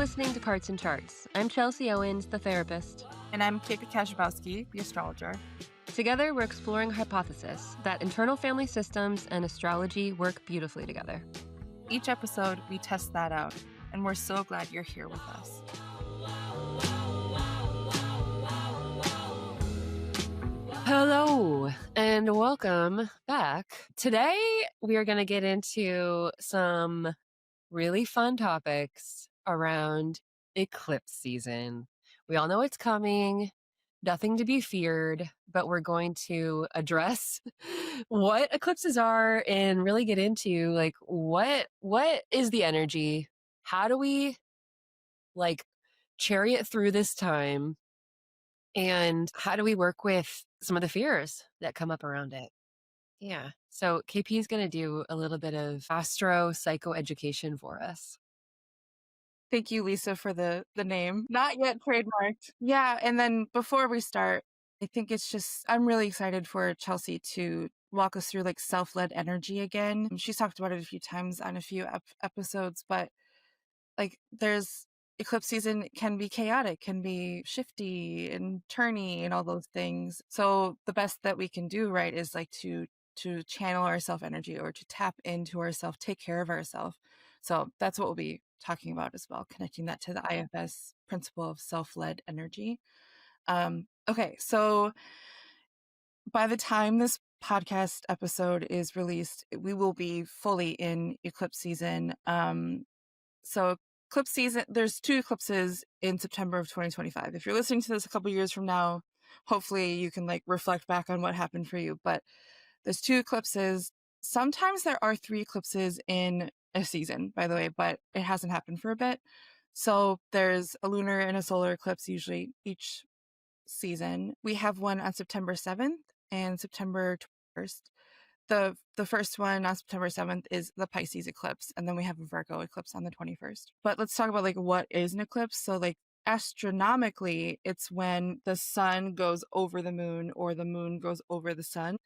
listening to Parts and Charts. I'm Chelsea Owens, the therapist. And I'm Kate Kashbowski, the astrologer. Together, we're exploring a hypothesis that internal family systems and astrology work beautifully together. Each episode, we test that out, and we're so glad you're here with us. Hello, and welcome back. Today, we are going to get into some really fun topics around eclipse season. We all know it's coming, nothing to be feared, but we're going to address what eclipses are and really get into like what is the energy? How do we like chariot through this time? And how do we work with some of the fears that come up around it? Yeah. So KP is going to do a little bit of astro psychoeducation for us. Thank you, Lisa, for the name. Not yet trademarked. Yeah. And then before we start, I think I'm really excited for Chelsea to walk us through like self-led energy again. She's talked about it a few times on a few episodes, but like there's eclipse season can be chaotic, can be shifty and turny and all those things. So the best that we can do, right, is like to channel our self energy or to tap into ourself, take care of ourselves. So that's what we'll be talking about as well, connecting that to the IFS principle of self-led energy. Okay, so by the time this podcast episode is released, we will be fully in eclipse season. So eclipse season, there's 2 eclipses in September of 2025. If you're listening to this a couple years from now, hopefully you can like reflect back on what happened for you. But there's 2 eclipses. Sometimes there are 3 eclipses in a season, by the way, but it hasn't happened for a bit. So there's a lunar and a solar eclipse usually each season. We have one on September 7th and September 21st. The first one on September 7th is the Pisces eclipse, and then we have a Virgo eclipse on the 21st. But let's talk about like what is an eclipse. So like astronomically, it's when the sun goes over the moon or the moon goes over the sun.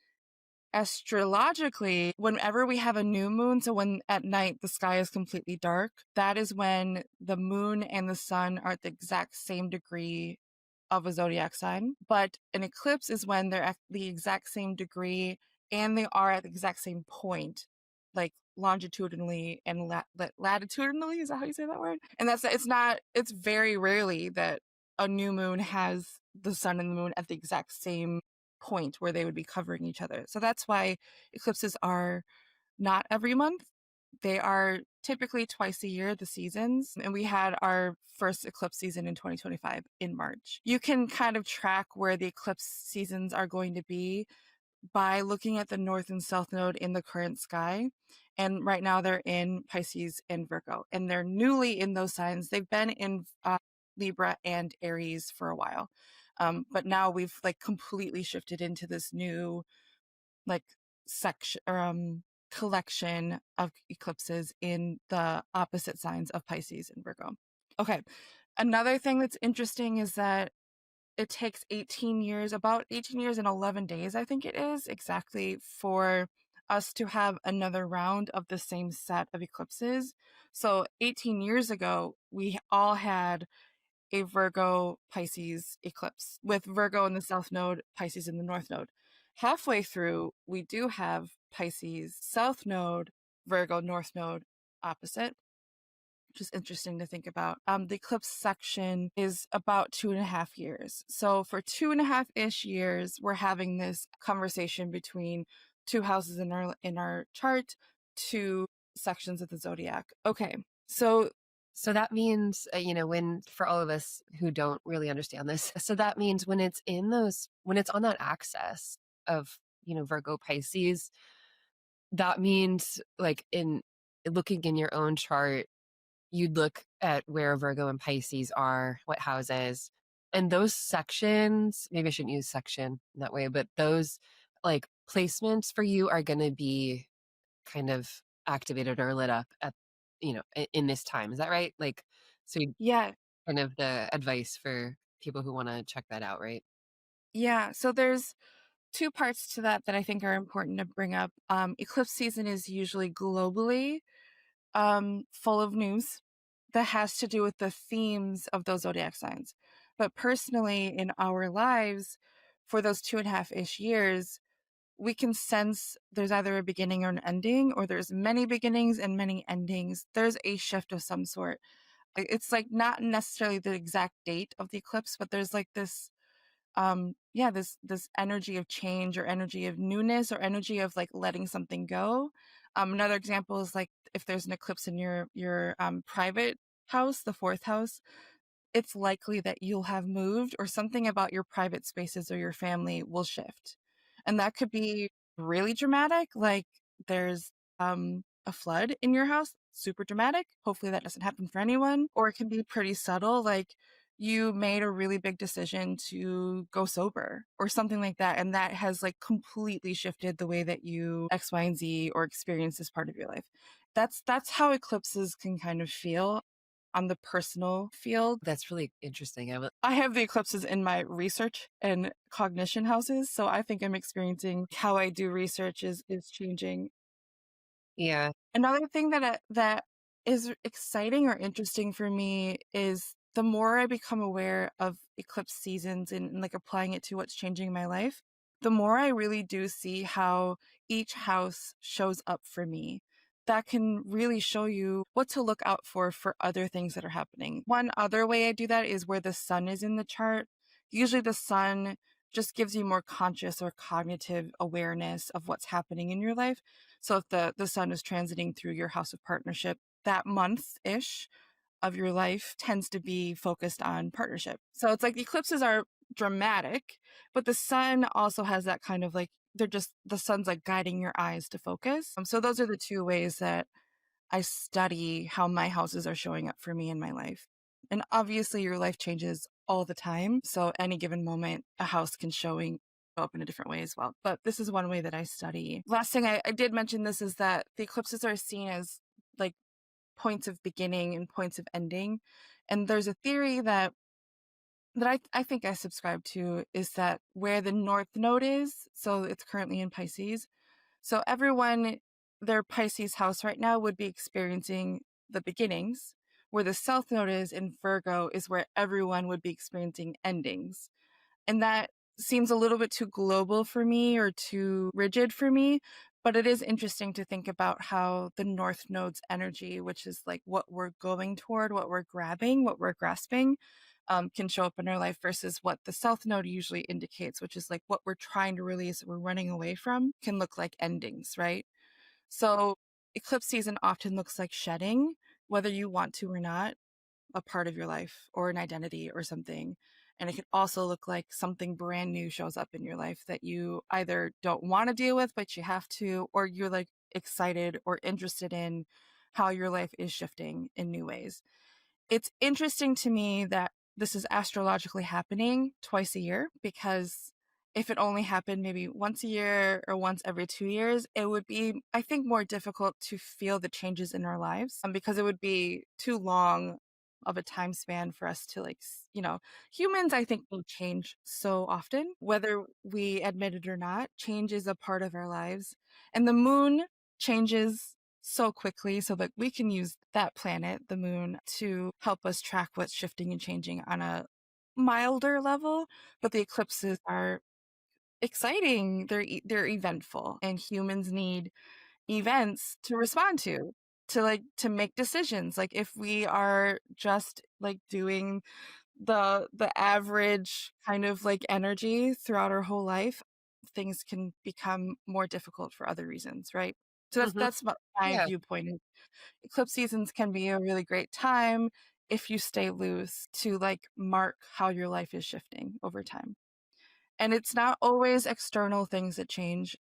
Astrologically, whenever we have a new moon, so when at night the sky is completely dark, that is when the moon and the sun are at the exact same degree of a zodiac sign. But an eclipse is when they're at the exact same degree and they are at the exact same point, like longitudinally and latitudinally. Is that how you say that word? And it's very rarely that a new moon has the sun and the moon at the exact same point where they would be covering each other. So that's why eclipses are not every month. They are typically twice a year, the seasons. And we had our first eclipse season in 2025 in March. You can kind of track where the eclipse seasons are going to be by looking at the north and south node in the current sky. And right now they're in Pisces and Virgo, and they're newly in those signs. They've been in Libra and Aries for a while. But now we've like completely shifted into this new like section or collection of eclipses in the opposite signs of Pisces and Virgo. Okay. Another thing that's interesting is that it takes about 18 years and 11 days, I think it is exactly, for us to have another round of the same set of eclipses. So 18 years ago, we all had a Virgo Pisces eclipse with Virgo in the south node, Pisces in the north node. Halfway through, we do have Pisces south node, Virgo north node opposite, which is interesting to think about. The eclipse section is about 2.5 years. So for 2.5-ish years, we're having this conversation between 2 houses in our chart, 2 sections of the zodiac. Okay, so that means, when, for all of us who don't really understand this, so that means when it's on that axis of, Virgo Pisces, that means like in looking in your own chart, you'd look at where Virgo and Pisces are, what houses, and those sections, maybe I shouldn't use section in that way, but those like placements for you are going to be kind of activated or lit up at, in this time. Is that right? Like, so yeah, kind of the advice for people who want to check that out, right? yeah. So there's 2 parts to that I think are important to bring up. Eclipse season is usually globally full of news that has to do with the themes of those zodiac signs. But personally, in our lives, for those 2.5-ish years, we can sense there's either a beginning or an ending, or there's many beginnings and many endings. There's a shift of some sort. It's like not necessarily the exact date of the eclipse, but there's like this yeah, this energy of change or energy of newness or energy of like letting something go. Another example is like if there's an eclipse in your private house, the fourth house, it's likely that you'll have moved or something about your private spaces or your family will shift. And that could be really dramatic, like there's a flood in your house, super dramatic. Hopefully that doesn't happen for anyone. Or it can be pretty subtle, like you made a really big decision to go sober or something like that. And that has like completely shifted the way that you X, Y, and Z or experience this part of your life. That's how eclipses can kind of feel on the personal field. That's really interesting. I have the eclipses in my research and cognition houses, so I think I'm experiencing how I do research is changing. Yeah. Another thing that is exciting or interesting for me is the more I become aware of eclipse seasons and like applying it to what's changing my life, the more I really do see how each house shows up for me. That can really show you what to look out for other things that are happening. One other way I do that is where the sun is in the chart. Usually the sun just gives you more conscious or cognitive awareness of what's happening in your life. So if the sun is transiting through your house of partnership, that month-ish of your life tends to be focused on partnership. So it's like eclipses are dramatic, but the sun also has that kind of like they're just the sun's like guiding your eyes to focus. So those are the two ways that I study how my houses are showing up for me in my life. And obviously your life changes all the time. So any given moment, a house can showing up in a different way as well. But this is one way that I study. Last thing I did mention this is that the eclipses are seen as like points of beginning and points of ending. And there's a theory that I think I subscribe to is that where the north node is, so it's currently in Pisces, so everyone, their Pisces house right now would be experiencing the beginnings, where the South Node is in Virgo is where everyone would be experiencing endings. And that seems a little bit too global for me or too rigid for me. But it is interesting to think about how the North Node's energy, which is like what we're going toward, what we're grabbing, what we're grasping, can show up in our life versus what the South Node usually indicates, which is like what we're trying to release, we're running away from, can look like endings, right? So eclipse season often looks like shedding, whether you want to or not, a part of your life or an identity or something. And it can also look like something brand new shows up in your life that you either don't want to deal with, but you have to, or you're like excited or interested in how your life is shifting in new ways. It's interesting to me that this is astrologically happening twice a year because if it only happened maybe once a year or once every 2 years, it would be, I think, more difficult to feel the changes in our lives because it would be too long of a time span for us to like, humans, I think, will change so often, whether we admit it or not. Change is a part of our lives. And the moon changes so quickly so that we can use that planet, the moon, to help us track what's shifting and changing on a milder level. But the eclipses are exciting. They're eventful, and humans need events to respond to like to make decisions. Like if we are just like doing the average kind of like energy throughout our whole life, things can become more difficult for other reasons, right? So that's Hmm. that's my Yeah. viewpoint. Eclipse seasons can be a really great time if you stay loose to like mark how your life is shifting over time. And it's not always external things that change,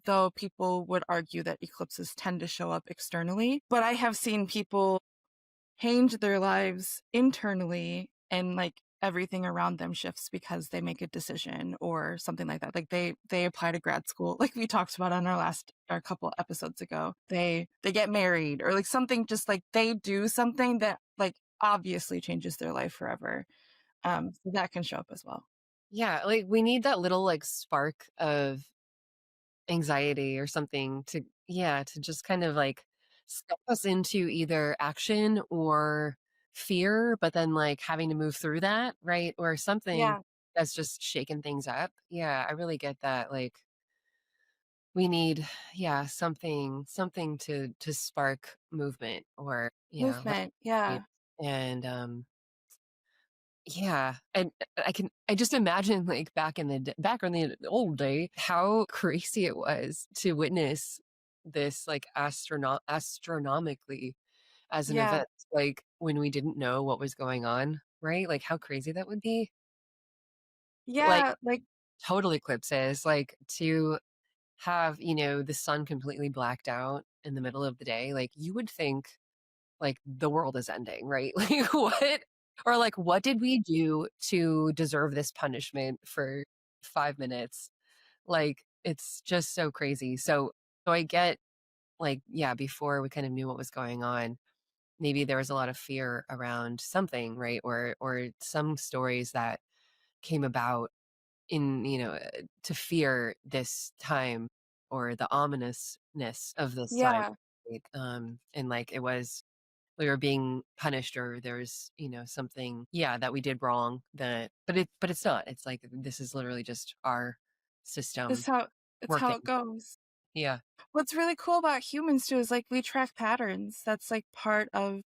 though people would argue that eclipses tend to show up externally. But I have seen people change their lives internally and like everything around them shifts because they make a decision or something like that. Like they apply to grad school, like we talked about on our couple episodes ago. They get married or like something, just like they do something that like obviously changes their life forever. So that can show up as well. Yeah. Like we need that little like spark of anxiety or something to, yeah, to just kind of like step us into either action or fear, but then like having to move through that, right? Or something Yeah, that's just shaking things up. Yeah, I really get that. Like we need, yeah, something to spark movement or, movement. right. Yeah, And yeah, and I just imagine like back in the old day how crazy it was to witness this like astronomically as an yeah, event, like when we didn't know what was going on, right? Like how crazy that would be. Like yeah. Like, total eclipses, like to have, the sun completely blacked out in the middle of the day, like you would think like the world is ending, right? Like what or like what did we do to deserve this punishment for 5 minutes? Like it's just so crazy. So I get like yeah, before we kind of knew what was going on, maybe there was a lot of fear around something, right? Or some stories that came about in, to fear this time or the ominousness of this time. yeah. Right? And like it was we were being punished or there's something yeah that we did wrong that but it's not, it's like this is literally just our system It's how working. it goes. Yeah. What's really cool about humans too is like we track patterns. That's like part of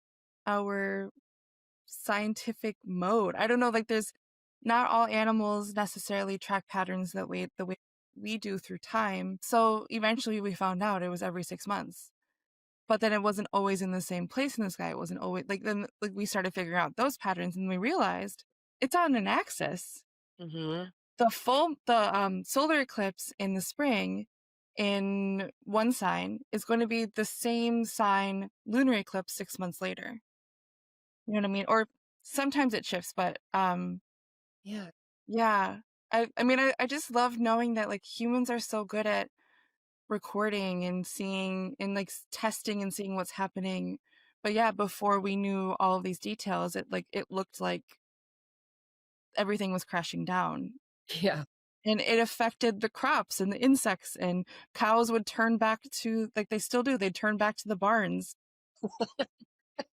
our scientific mode. I don't know, like there's not all animals necessarily track patterns that way the way we do through time. So eventually we found out it was every 6 months. But then it wasn't always in the same place in the sky. It wasn't always like then like we started figuring out those patterns and we realized it's on an axis. Hmm. The solar eclipse in the spring in one sign is going to be the same sign lunar eclipse 6 months later. You know what I mean? Or sometimes it shifts, but Yeah. yeah. I just love knowing that like humans are so good at recording and seeing and like testing and seeing what's happening. But yeah, before we knew all of these details, it looked like everything was crashing down. Yeah. And it affected the crops and the insects, and cows would turn back to like they still do, they'd turn back to the barns.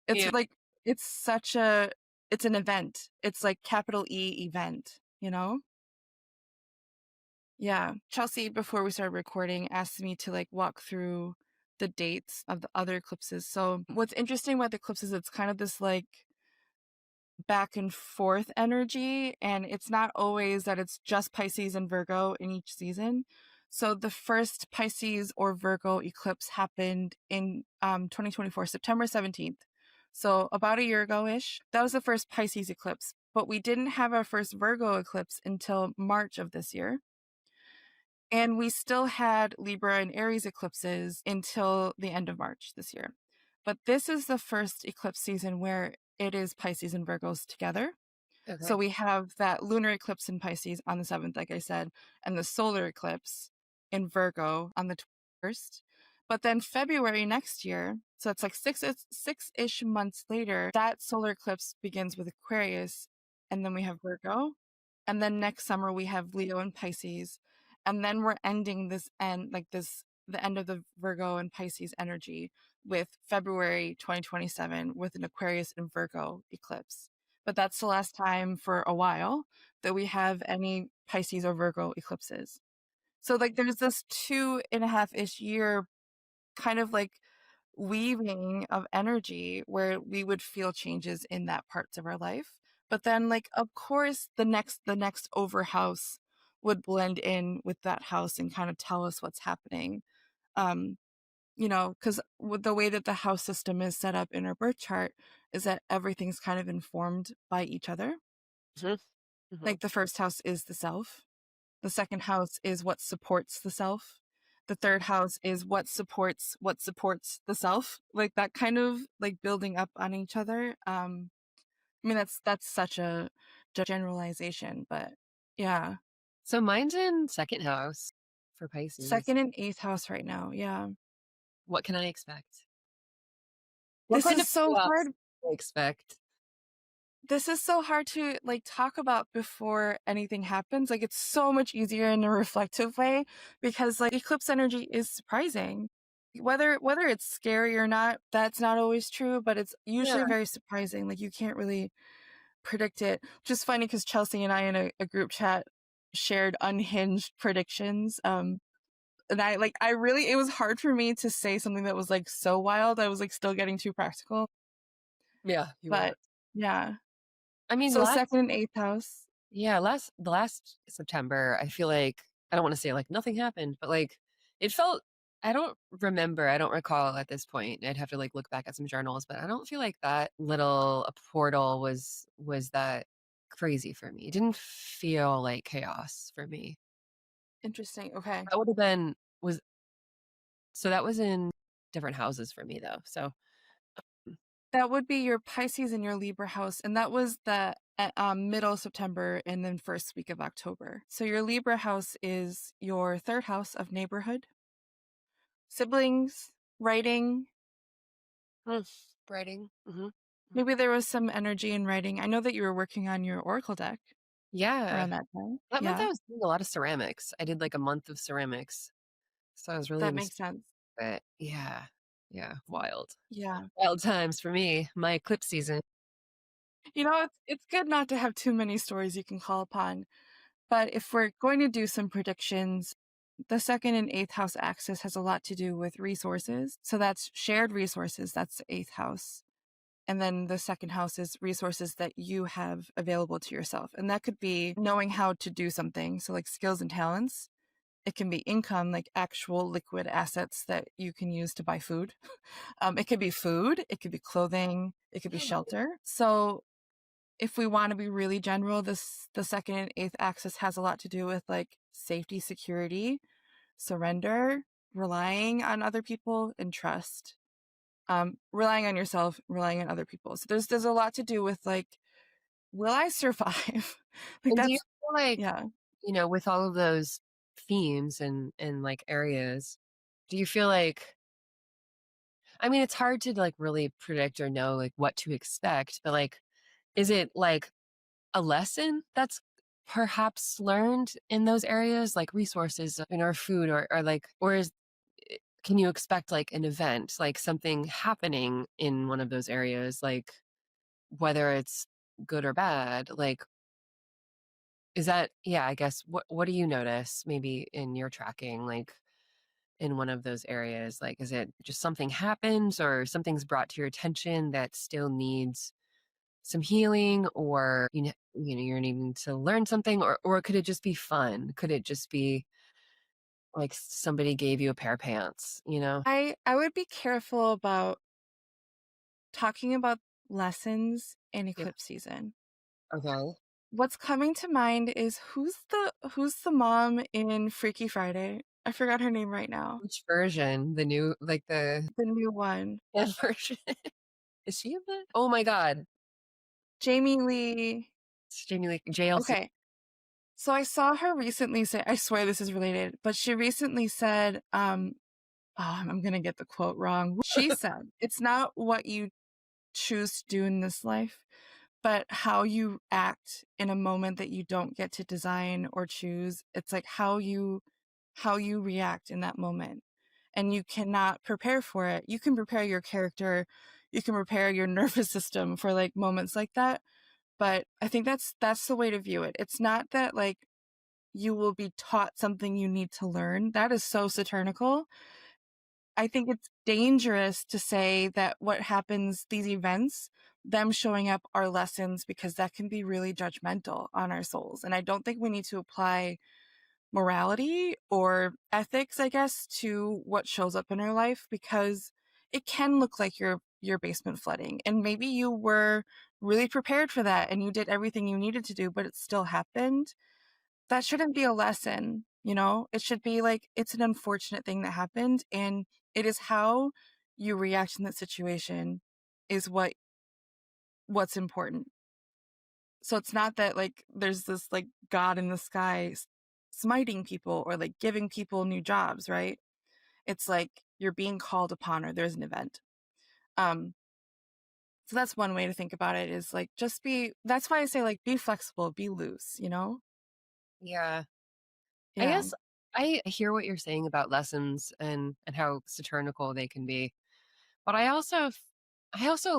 It's Yeah. like it's such a it's an event. It's like capital E event, you know? Yeah. Chelsea, before we started recording, asked me to like walk through the dates of the other eclipses. So what's interesting about the eclipses, it's kind of this like back and forth energy, and it's not always that it's just Pisces and Virgo in each season. So the first Pisces or Virgo eclipse happened in 2024, September 17th. So about a year ago ish. That was the first Pisces eclipse, but we didn't have our first Virgo eclipse until March of this year. And we still had Libra and Aries eclipses until the end of March this year. But this is the first eclipse season where it is Pisces and Virgos together. So Okay. we have that lunar eclipse in Pisces on the 7th, like I said, and the solar eclipse in Virgo on the 21st. But then February next year, so it's like six-ish months later, that solar eclipse begins with Aquarius, and then we have Virgo. And then next summer we have Leo and Pisces. And then we're ending the end of the Virgo and Pisces energy with February 2027 with an Aquarius and Virgo eclipse. But that's the last time for a while that we have any Pisces or Virgo eclipses. So like there's this 2.5-ish year kind of like weaving of energy where we would feel changes in that parts of our life. But then like of course the next over house would blend in with that house and kind of tell us what's happening. Um, because with the way that the house system is set up in our birth chart is that everything's kind of informed by each other. Hmm. Hmm. Like the first house is the self. The second house is what supports the self. The third house is what supports the self. Like that kind of like building up on each other. That's such a generalization, but yeah. So mine's in second house for Pisces. Second and eighth house right now. Yeah. What can I expect? What This kind is of so chaos hard. can I expect? This is so hard to like talk about before anything happens. Like it's so much easier in a reflective way because like eclipse energy is surprising. Whether it's scary or not, that's not always true, but it's usually Yeah. very surprising. Like, you can't really predict it. Just funny because Chelsea and I in a group chat shared unhinged predictions. And I really, it was hard for me to say something that was like so wild. I was like still getting too practical. Yeah, you But were. yeah. I mean, So second and eighth house. the last September, I feel like I don't want to say like nothing happened, but like it felt I don't recall at this point. I'd have to like look back at some journals, but I don't feel like that little a portal was that crazy for me. It didn't feel like chaos for me. Interesting. Okay. That would have been was so that was in different houses for me though. So That would be your Pisces and your Libra house. And that was the middle September and then first week of October. So your Libra house is your third house of neighborhood, siblings, writing. mm, writing. Maybe there was some energy in writing. I know that you were working on your Oracle deck Yeah. around that time. That month Yeah, I was doing a lot of ceramics. I did like a month of ceramics. So I was really that in the makes sense. but yeah. Yeah. Wild. Yeah. Wild times for me. My eclipse season. It's good not to have too many stories you can call upon. But if we're going to do some predictions, the second and eighth house axis has a lot to do with resources. So that's shared resources. That's the eighth house. And then the second house is resources that you have available to yourself. And that could be knowing how to do something. So, like skills and talents. It can be income, like actual liquid assets that you can use to buy food. It could be food, it could be clothing, it could be shelter. So, if we want to be really general, the second and eighth axis has a lot to do with like safety, security, surrender, relying on other people, and trust. Relying on yourself, relying on other people. So there's a lot to do with like, will I survive? Like And do you that's feel like, yeah. with all of those themes and like areas, do you feel like I mean it's hard to like really predict or know like what to expect, but like is it like a lesson that's perhaps learned in those areas, like resources in our food or like, or can you expect like an event, like something happening in one of those areas, like whether it's good or bad? Like, is that, yeah, I guess, what do you notice maybe in your tracking, like in one of those areas? Like, is it just something happens or something's brought to your attention that still needs some healing, or you're needing to learn something, or could it just be fun? Could it just be like somebody gave you a pair of pants? I would be careful about talking about lessons in Yeah. eclipse season. Okay. What's coming to mind is who's the mom in Freaky Friday? I forgot her name right now. Which version? The new, like the The new one. version? Is she in that? Oh my god. Jamie Lee. It's Jamie Lee JLC. Okay. So I saw her recently say, I swear this is related, but she recently said, I'm going to get the quote wrong. She said, it's not what you choose to do in this life, but how you act in a moment that you don't get to design or choose. It's like how you react in that moment. And you cannot prepare for it. You can prepare your character, you can prepare your nervous system for like moments like that. But I think that's the way to view it. It's not that like you will be taught something you need to learn. That is so Saturnical. I think it's dangerous to say that what happens, these events, them showing up are lessons, because that can be really judgmental on our souls. And I don't think we need to apply morality or ethics, I guess, to what shows up in our life, because it can look like your basement flooding. And maybe you were really prepared for that and you did everything you needed to do, but it still happened. That shouldn't be a lesson, you know? It should be like, it's an unfortunate thing that happened, and it is how you react in that situation is what's important. So it's not that like there's this like God in the sky smiting people or like giving people new jobs, right? It's like you're being called upon, or there's an event. Um so that's one way to think about it, is like just be, that's why I say like be flexible, be loose, you know? Yeah. I Yeah. guess I hear what you're saying about lessons and how Saturnical they can be. But I also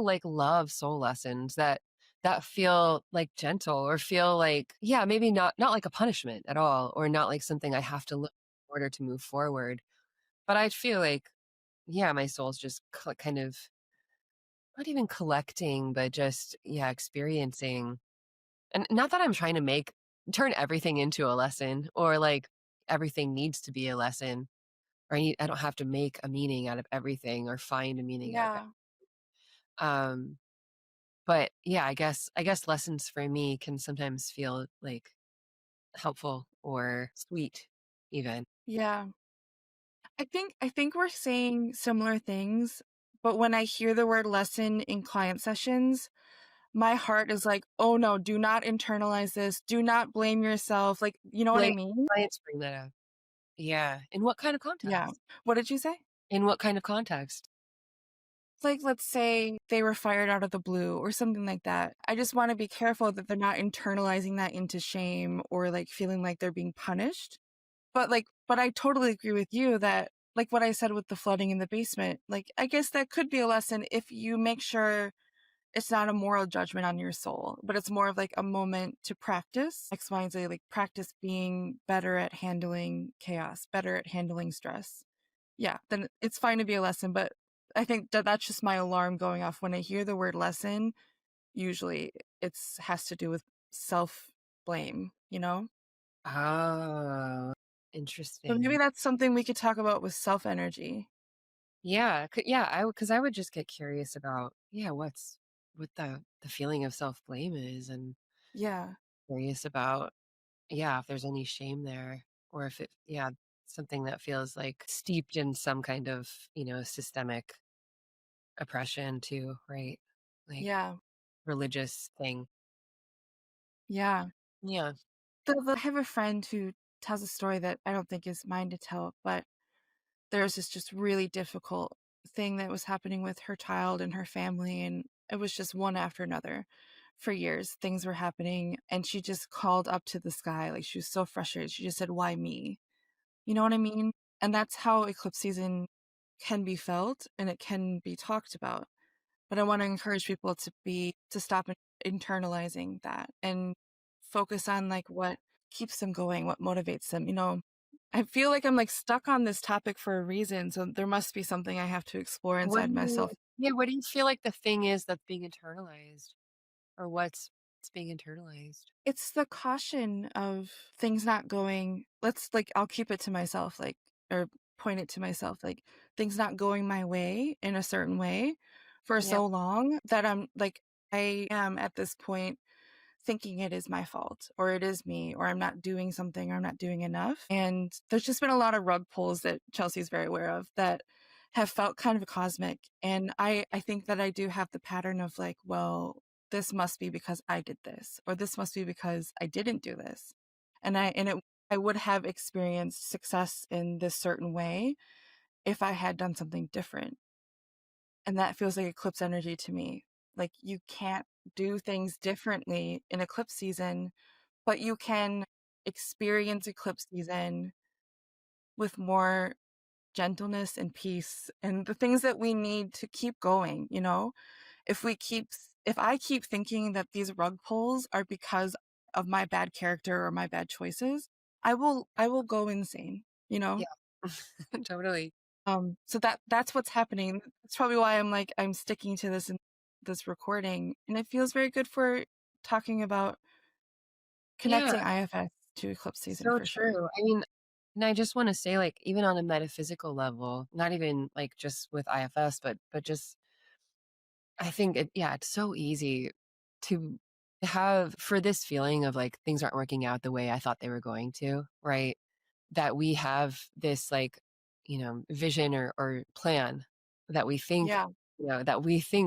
like love soul lessons that feel like gentle or feel like, yeah, maybe not like a punishment at all, or not like something I have to look in order to move forward. But I feel like, yeah, my soul's just kind of not even collecting, but just, yeah, experiencing. And not that I'm trying to turn everything into a lesson, or like everything needs to be a lesson, or I don't have to make a meaning out of everything or find a meaning out of it. Yeah. Um, but yeah, I guess lessons for me can sometimes feel like helpful or sweet even. Yeah. I think we're saying similar things, but when I hear the word lesson in client sessions, my heart is like, "Oh no, do not internalize this. Do not blame yourself." Like, you know what I Like, mean? clients bring that up. Yeah. In what kind of Yeah. context? What did you say? In what kind of context? Like, let's say they were fired out of the blue or something like that. I just want to be careful that they're not internalizing that into shame or like feeling like they're being punished. But I totally agree with you that, like what I said with the flooding in the basement, like, I guess that could be a lesson if you make sure it's not a moral judgment on your soul, but it's more of like a moment to practice X, Y, and Z, like practice being better at handling chaos, better at handling stress. Yeah, then it's fine to be a lesson. But I think that that's just my alarm going off when I hear the word lesson. Usually it's has to do with self blame, you know? Oh, So maybe interesting. that's something we could talk about with self energy. Yeah, yeah, because I would just get curious about, yeah, what the feeling of self-blame is, and Yeah. curious about, yeah, if there's any shame there, or if yeah, something that feels like steeped in some kind of, systemic oppression too, right? Like Yeah. religious thing. Yeah. Yeah. I have a friend who tells a story that I don't think is mine to tell, but there's this just really difficult thing that was happening with her child and her family, and it was just one after another. For years, things were happening, and she just called up to the sky. Like, she was so frustrated. She just said, "Why me?" You know what I mean? And that's how eclipse season can be felt and it can be talked about. But I want to encourage people to stop internalizing that and focus on like what keeps them going, what motivates them. I feel like I'm like stuck on this topic for a reason, so there must be something I have to explore What inside do you myself. yeah, what do you feel like the thing is that's being internalized, or what's being internalized? It's the caution of things not going, I'll keep it to myself, like, or point it to myself, like, things not going my way in a certain way for Yeah. so long that I'm like, I am at this point thinking it is my fault or it is me or I'm not doing something or I'm not doing enough. And there's just been a lot of rug pulls that Chelsea's very aware of that have felt kind of cosmic. And I think that I do have the pattern of like, well, this must be because I did this, or this must be because I didn't do this. I would have experienced success in this certain way if I had done something different. And that feels like eclipse energy to me. Like, you can't do things differently in eclipse season, but you can experience eclipse season with more gentleness and peace and the things that we need to keep going. If I keep thinking that these rug pulls are because of my bad character or my bad choices, I will go insane, you know? Yeah. Totally. So that's what's happening. That's probably why I'm sticking to this in this recording, and it feels very good for talking about Yeah, connecting IFS to eclipse season so for sure. true. I mean, and I just wanna say, like, even on a metaphysical level, not even, like, just with IFS, but just I think it's so easy to have for this feeling of, like, things aren't working out the way I thought they were going to, right? That we have this, like, vision or plan that we think, Yeah,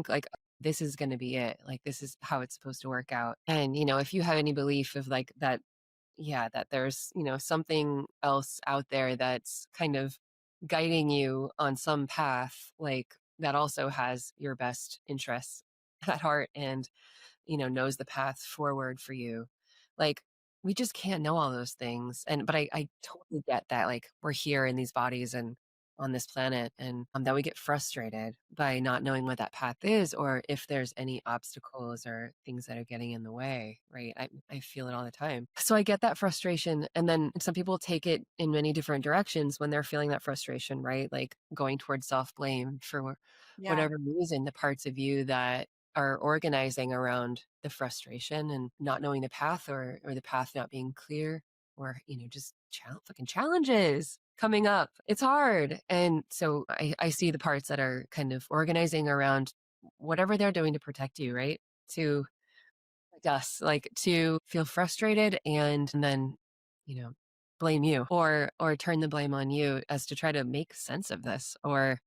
like, this is gonna be it, like, this is how it's supposed to work out. And, if you have any belief of, like, that, yeah, that there's, something else out there that's kind of guiding you on some path, like, that also has your best interests at heart, and, knows the path forward for you. Like, we just can't know all those things. But I totally get that, like, we're here in these bodies and on this planet, and that we get frustrated by not knowing what that path is, or if there's any obstacles or things that are getting in the way, right? I feel it all the time. So I get that frustration. And then some people take it in many different directions when they're feeling that frustration, right? Like going towards self blame for Yeah. whatever reason, the parts of you that are organizing around the frustration and not knowing the path, or the path not being clear, or just fucking challenges coming up. It's hard. And so I see the parts that are kind of organizing around whatever they're doing to protect you, right? To like us, like to feel frustrated and then, you know, blame you, or turn the blame on you as to try to make sense of this, or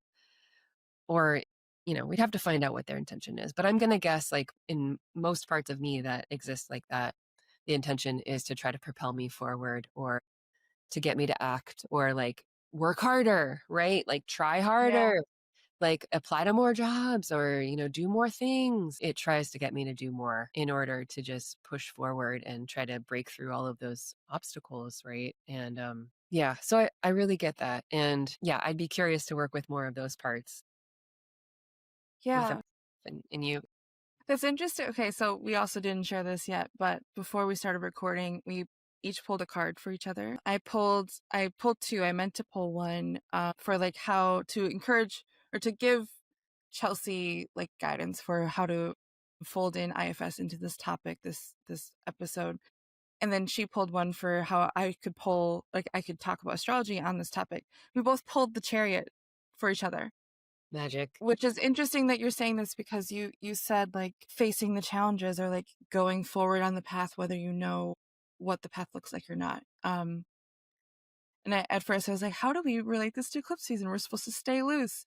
we'd have to find out what their intention is. But I'm going to guess, like, in most parts of me that exist like that, the intention is to try to propel me forward, or to get me to act, or like work harder, right? Like try Yeah. harder, like apply to more jobs, or do more things. It tries to get me to do more in order to just push forward and try to break through all of those obstacles, right? And yeah, so I really get that. And yeah, I'd be curious to work with more of those parts with them Yeah. and you. That's interesting. Okay, so we also didn't share this yet, but before we started recording, we each pulled a card for each other. I pulled two. I meant to pull one for like how to encourage or to give Chelsea like guidance for how to fold in IFS into this topic, this episode. And then she pulled one for how I could pull, like I could talk about astrology on this topic. We both pulled the Chariot for each other. Magic. Which is interesting that you're saying this, because you said like facing the challenges, or like going forward on the path, whether you know what the path looks like or not. And at first I was like, how do we relate this to eclipse season? We're supposed to stay loose.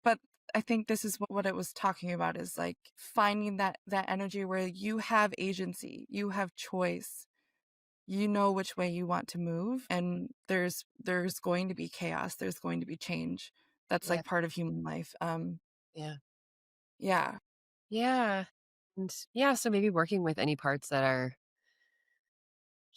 But I think this is what it was talking about, is like finding that energy where you have agency, you have choice, you know which way you want to move, and there's going to be chaos, there's going to be change. That's Yeah. like part of human life. Yeah. Yeah. Yeah. And yeah, so maybe working with any parts that are,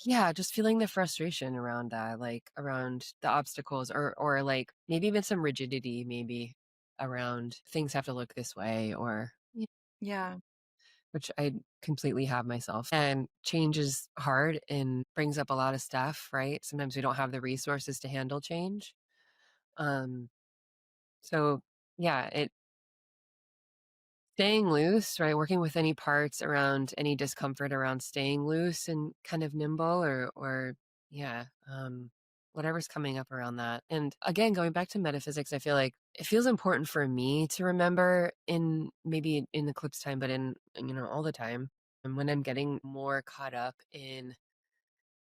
yeah, just feeling the frustration around that, like around the obstacles, or like maybe even some rigidity, maybe around things have to look this way, or Yeah. which I completely have myself. And change is hard and brings up a lot of stuff, right? Sometimes we don't have the resources to handle change. Um, so yeah, it staying loose, right? Working with any parts around any discomfort around staying loose and kind of nimble, or yeah, whatever's coming up around that. And again, going back to metaphysics, I feel like it feels important for me to remember, in maybe in eclipse time, but in all the time. And when I'm getting more caught up in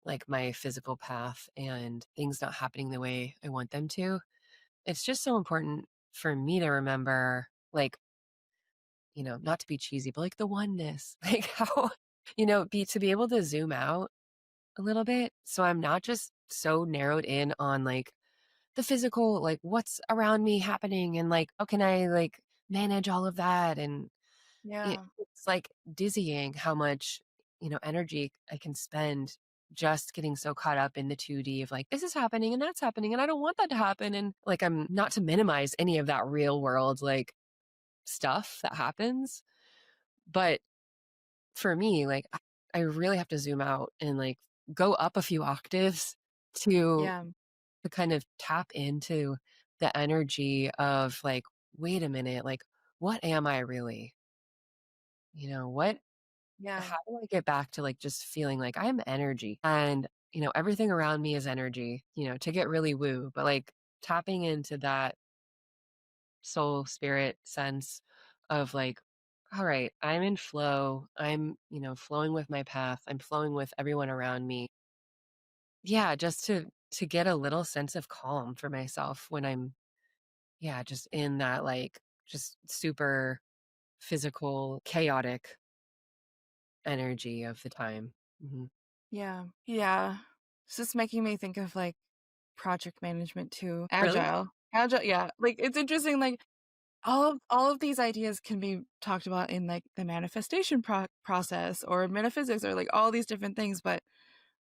like my physical path and things not happening the way I want them to, it's just so important for me to remember, like, not to be cheesy, but like the oneness, like how, be able to zoom out a little bit. So I'm not just so narrowed in on like the physical, like what's around me happening, and like, how can I like manage all of that? And Yeah. it's like dizzying how much, energy I can spend just getting so caught up in the 2D of like, this is happening and that's happening. And I don't want that to happen. And like, I'm not to minimize any of that real world, like stuff that happens. But for me, like, I really have to zoom out and like go up a few octaves to Yeah. kind of tap into the energy of like, wait a minute, like, what am I really? What, Yeah. how do I get back to like just feeling like I'm energy, and everything around me is energy, to get really woo, but like tapping into that soul spirit sense of like, all right, I'm in flow, I'm flowing with my path, I'm flowing with everyone around me. Yeah, just to get a little sense of calm for myself when I'm, yeah, just in that like just super physical chaotic energy of the time. Mhm. Yeah. Yeah. It's just making me think of like project management too. Really? Agile. Agile, yeah. Like it's interesting, like all of these ideas can be talked about in like the manifestation process or metaphysics, or like all these different things, but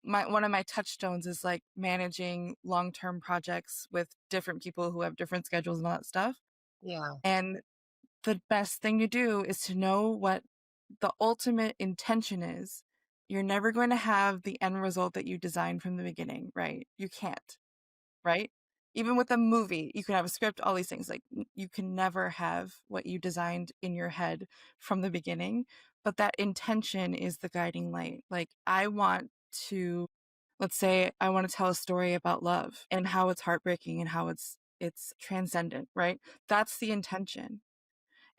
my one of my touchstones is like managing long-term projects with different people who have different schedules and all that stuff. Yeah. And the best thing to do is to know what the ultimate intention is. You're never going to have the end result that you designed from the beginning, right? You can't, right? Even with a movie, you can have a script, all these things. Like you can never have what you designed in your head from the beginning, but that intention is the guiding light. Like I want to, let's say I want to tell a story about love and how it's heartbreaking and how it's transcendent, right? That's the intention.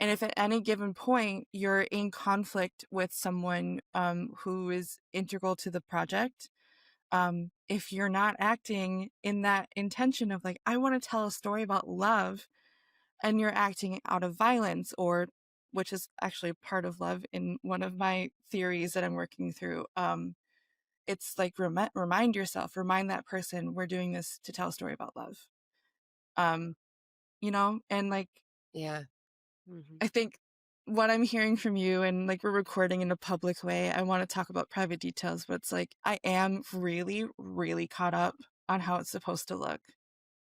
And if at any given point you're in conflict with someone who is integral to the project, if you're not acting in that intention of like, I want to tell a story about love, and you're acting out of violence, or which is actually part of love in one of my theories that I'm working through. It's like remind that person we're doing this to tell a story about love. Um, and like Yeah. Hmm. I think what I'm hearing from you, and like we're recording in a public way, I want to talk about private details, but it's like I am really, really caught up on how it's supposed to look.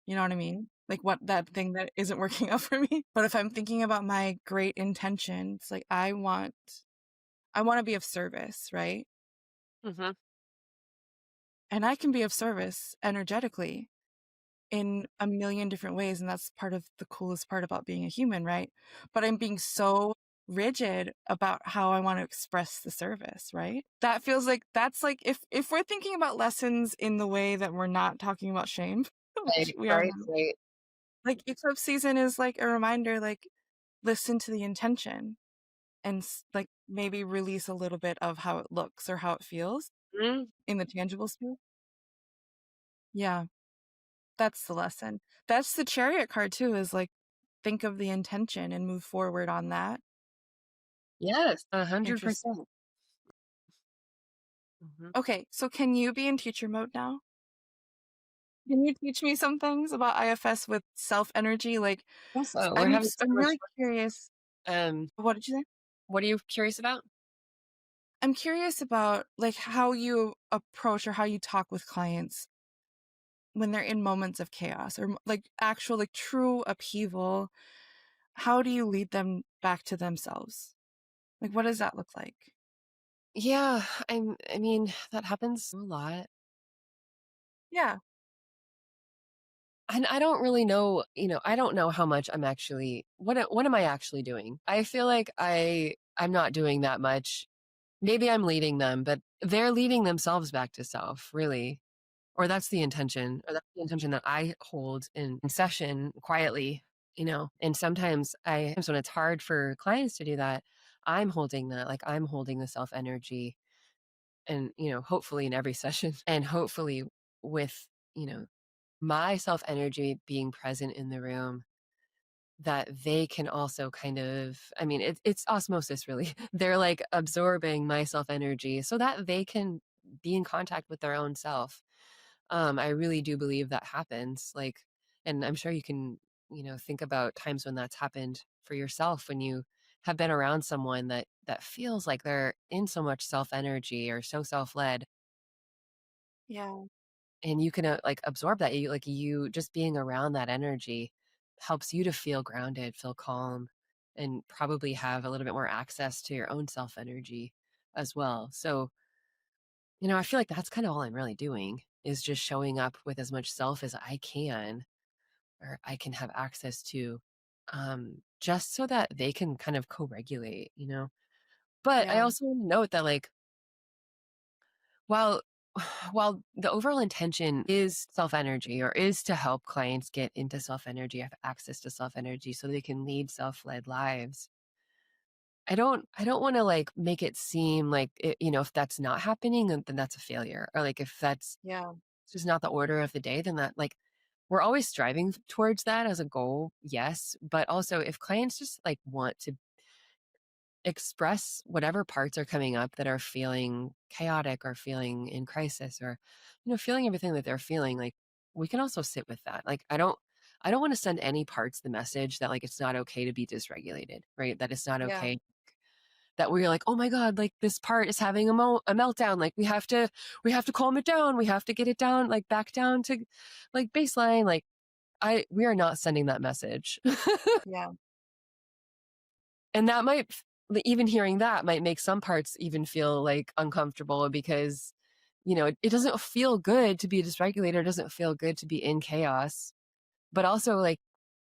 You know what I mean? Like what that thing that isn't working out for me. But if I'm thinking about my great intention, it's like I want to be of service, right? Hmm. And I can be of service energetically in a million different ways, and that's part of the coolest part about being a human, right? But I'm being so rigid about how I want to express the service, right? That feels like that's like if we're thinking about lessons in the way that we're not talking about shame, which Right. we are Right. now. Right. Like eclipse season is like a reminder, like listen to the intention and like maybe release a little bit of how it looks or how it feels Mm. in the tangible space. Yeah, that's the lesson. That's the Chariot card too, is like think of the intention and move forward on that. Yes. a hundred Interesting. percent. Mm-hmm. Okay, so can you be in teacher mode now? Can you teach me some things about IFS with self energy? Like, Also, we're I'm having so I'm much really curious. fun. What did you say? What are you curious about? I'm curious about like how you approach or how you talk with clients when they're in moments of chaos or like actual like true upheaval. How do you lead them back to themselves? Like, what does that look like? Yeah, I mean, that happens a lot. Yeah, And I don't really know, I don't know how much I'm actually what am I actually doing? I feel like I'm not doing that much. Maybe I'm leading them, but they're leading themselves back to self, really. Or that's the intention, or that's the intention that I hold in session quietly, And sometimes when it's hard for clients to do that, I'm holding that, like I'm holding the self energy and, hopefully in every session and hopefully with, you know, my self energy being present in the room that they can also kind of, I mean, it's osmosis really. They're like absorbing my self energy so that they can be in contact with their own self. I really do believe that happens. Like, and I'm sure you can, think about times when that's happened for yourself when you have been around someone that feels like they're in so much self energy or so self led, yeah, and you can like absorb that. You just being around that energy helps you to feel grounded, feel calm, and probably have a little bit more access to your own self energy as well. So, I feel like that's kind of all I'm really doing is just showing up with as much self as I can or I can have access to, just so that they can kind of co-regulate. But I yeah, also want to note that like while while the overall intention is self energy or is to help clients get into self energy, have access to self energy so they can lead self-led lives. I don't want to like make it seem like if that's not happening, then that's a failure. Or like if that's yeah, just not the order of the day, then that like we're always striving towards that as a goal, yes. But also if clients just like want to express whatever parts are coming up that are feeling chaotic or feeling in crisis or feeling everything that they're feeling, like we can also sit with that. Like I don't want to send any parts the message that like it's not okay to be dysregulated, right? That it's not yeah, okay that we're like, oh my God, like this part is having a meltdown. Like we have to calm it down. We have to get it down, like back down to like baseline. Like we are not sending that message. Yeah. And that might, even hearing that might make some parts even feel like uncomfortable because, it doesn't feel good to be dysregulated. It doesn't feel good to be in chaos. But also, like,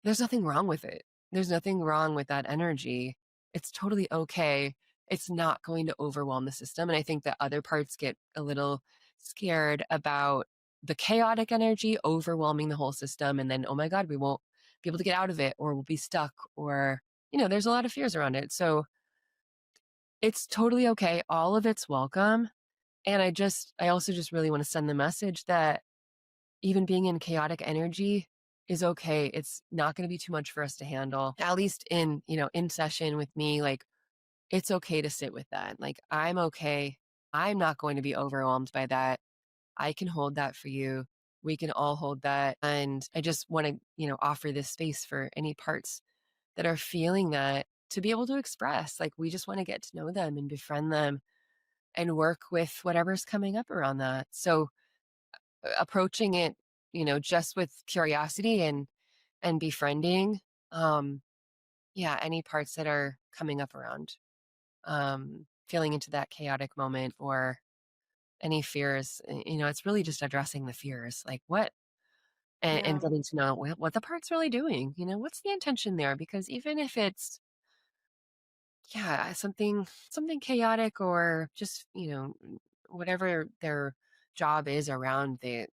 there's nothing wrong with it. There's nothing wrong with that energy. It's totally okay. It's not going to overwhelm the system. And I think that other parts get a little scared about the chaotic energy overwhelming the whole system. And then, oh my God, we won't be able to get out of it, or we'll be stuck, or, there's a lot of fears around it. So it's totally okay. All of it's welcome. And I also just really want to send the message that even being in chaotic energy is okay. It's not going to be too much for us to handle. At least in session with me, like it's okay to sit with that. Like I'm okay. I'm not going to be overwhelmed by that. I can hold that for you. We can all hold that. And I just want to, offer this space for any parts that are feeling that to be able to express. Like we just want to get to know them and befriend them and work with whatever's coming up around that. So approaching it, just with curiosity and befriending, um, yeah, any parts that are coming up around, feeling into that chaotic moment or any fears, it's really just addressing the fears, like what, and Yeah. getting to know what the part's really doing, what's the intention there? Because even if it's, yeah, something chaotic or just, whatever their job is around the,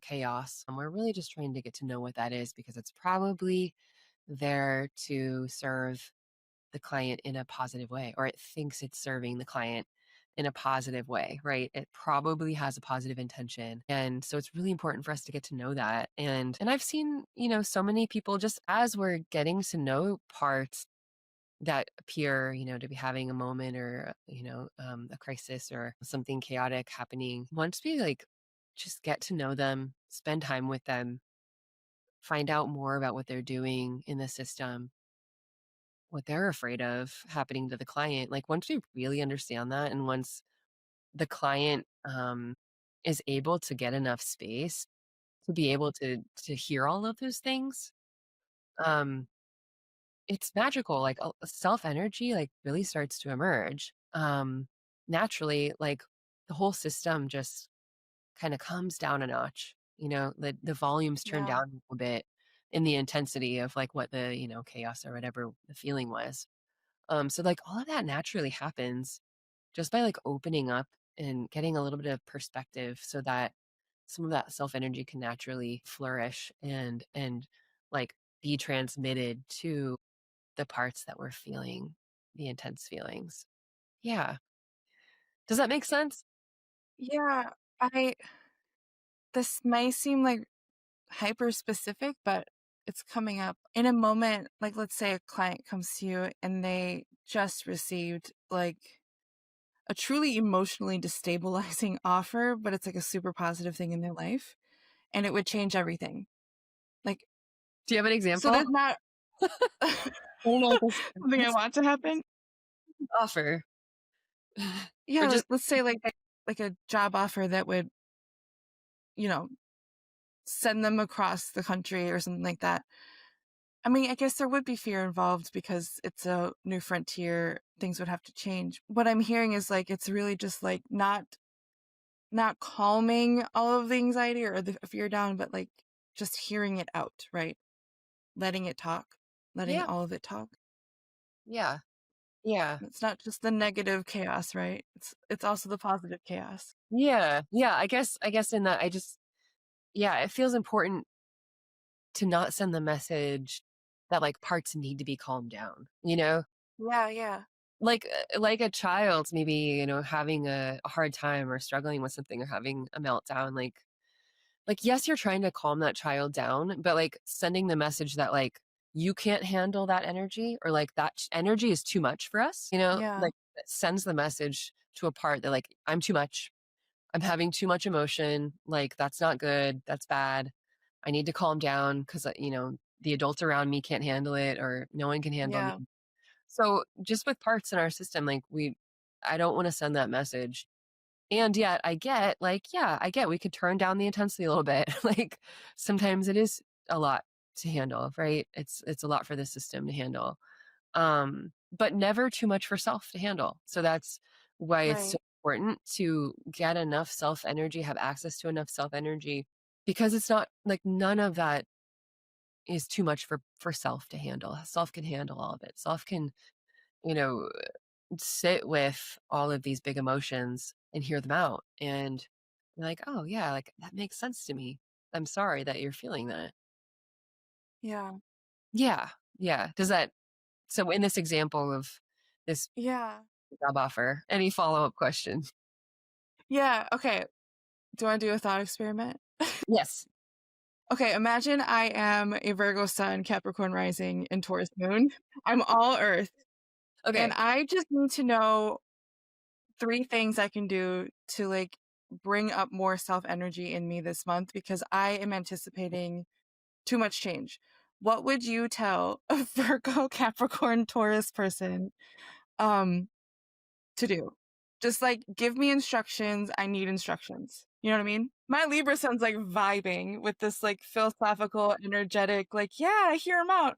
chaos. And we're really just trying to get to know what that is because it's probably there to serve the client in a positive way, or it thinks it's serving the client in a positive way, right? It probably has a positive intention. And so it's really important for us to get to know that. And I've seen, so many people just as we're getting to know parts that appear, to be having a moment or, a crisis or something chaotic happening. Once we like just get to know them, spend time with them, find out more about what they're doing in the system, what they're afraid of happening to the client. Like once we really understand that, and once the client is able to get enough space to be able to hear all of those things, um, it's magical, like, self energy, like, really starts to emerge, naturally, like, the whole system just kinda comes down a notch, the volumes turn Yeah. down a little bit in the intensity of, like, what the, chaos or whatever the feeling was, so, like, all of that naturally happens just by, like, opening up and getting a little bit of perspective so that some of that self energy can naturally flourish and, like, be transmitted to the parts that we're feeling the intense feelings. Yeah. Does that make sense? Yeah. I This may seem like hyper specific, but it's coming up in a moment. Like, let's say a client comes to you and they just received like a truly emotionally destabilizing offer, but it's like a super positive thing in their life and it would change everything. Like, Do you have an so example? there's not Or like a something I want to happen. offer. Or Yeah. just Let's say like a job offer that would, you know, send them across the country or something like that. I mean, I guess there would be fear involved because it's a new frontier. Things would have to change. What I'm hearing is like it's really just like not calming all of the anxiety or the fear down, but like just hearing it out, right? Letting it talk, letting yeah, all of it talk. yeah, yeah, It's not just the negative chaos, right? It's also the positive chaos. yeah, yeah, I guess in that I just yeah, it feels important to not send the message that, like, parts need to be calmed down, you know? Yeah, yeah, Like a child maybe, having a hard time or struggling with something or having a meltdown, like, yes, you're trying to calm that child down, but, like, sending the message that, like, you can't handle that energy or, like, that energy is too much for us, yeah, like, it sends the message to a part that, like, I'm too much. I'm having too much emotion. Like, that's not good. That's bad. I need to calm down because, the adults around me can't handle it or no one can handle me. yeah, So just with parts in our system, like I don't want to send that message. And yet I get like, yeah, I get we could turn down the intensity a little bit. Like sometimes it is a lot to handle, right? It's a lot for the system to handle. But never too much for self to handle. So that's why it's so Right. important to get enough self energy, have access to enough self energy, because it's not like none of that is too much for self to handle. Self can handle all of it. Self can, you know, sit with all of these big emotions and hear them out and be like, oh yeah, like that makes sense to me. I'm sorry that you're feeling that. Yeah. Yeah. Yeah. Does that so in this example of this Yeah. job offer, any follow-up questions? Yeah. Okay. Do you want to do a thought experiment? Yes. Okay, imagine I am a Virgo Sun, Capricorn rising, and Taurus moon. I'm all Earth, and Okay. I just need to know three things I can do to like bring up more self energy in me this month because I am anticipating too much change. What would you tell a Virgo, Capricorn, Taurus person um to do? Just like give me instructions. I need instructions. You know what I mean? My Libra sounds like vibing with this like philosophical, energetic, like, yeah, hear him out.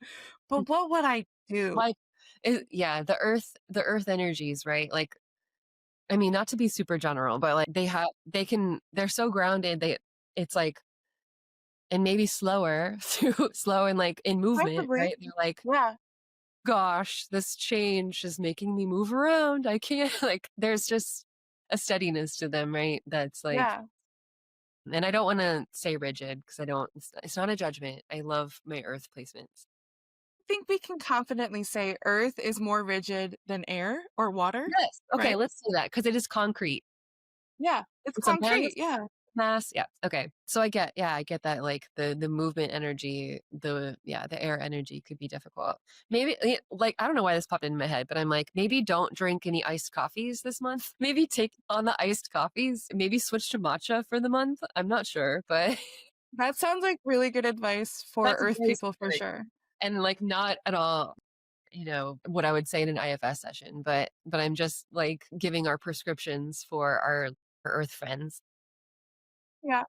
But what would I do? Like yeah, the earth energies, right? Like I mean, not to be super general, but like they're so grounded, it's like and maybe slower through slow and like in movement, Possibly. right? They're like, Yeah. gosh, this change is making me move around. I can't like there's just a steadiness to them, right? That's like Yeah. and I don't want to say rigid because I don't it's not a judgment. I love my earth placements. I think we can confidently say Earth is more rigid than air or water, Yes. Okay, right? let's do that because it is concrete. Yeah. It's It's a concrete. Yeah. mass. Yeah. Okay. So I get that like the movement energy, the air energy could be difficult. Maybe like I don't know why this popped into my head, but I'm like maybe don't drink any iced coffees this month. Maybe take on the iced coffees. Maybe switch to matcha for the month. I'm not sure, but That sounds like really good advice for that's Earth very people for specific sure. and like not at all what I would say in an IFS session, but I'm just like giving our prescriptions for our earth friends. Yeah.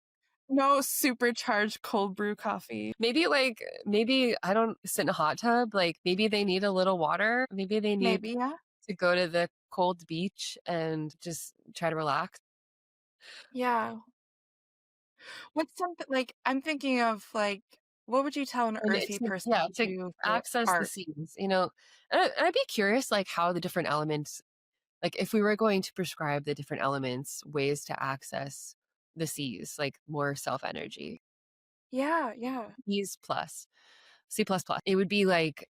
No supercharged cold brew coffee. Maybe I don't sit in a hot tub, like maybe they need a little water. Maybe they need Maybe, yeah. to go to the cold beach and just try to relax. Yeah. What's something like I'm thinking of like what would you tell an And earthy person yeah, to to do for access the art? seas. And I'd be curious like how the different elements like if we were going to prescribe the different elements ways to access the seas, like more self energy. Yeah, yeah. E's plus, C plus plus. It would be like,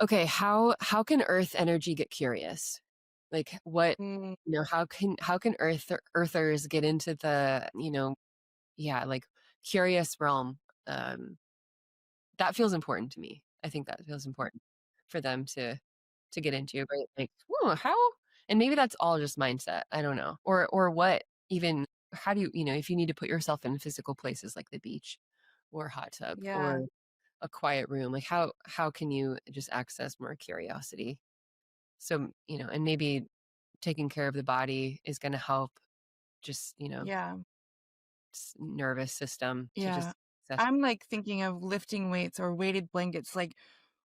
okay, how can Earth energy get curious? Like what Mm, how can Earthers get into the yeah like curious realm? Um, that feels important to me. I think that feels important for them to get into, right? Like, oh, how? And maybe that's all just mindset. I don't know, or what even. How do if you need to put yourself in physical places like the beach, or hot tub, yeah, or a quiet room, like how can you just access more curiosity? So, and maybe taking care of the body is going to help just, yeah, nervous system to yeah. just access. I'm like thinking of lifting weights or weighted blankets. Like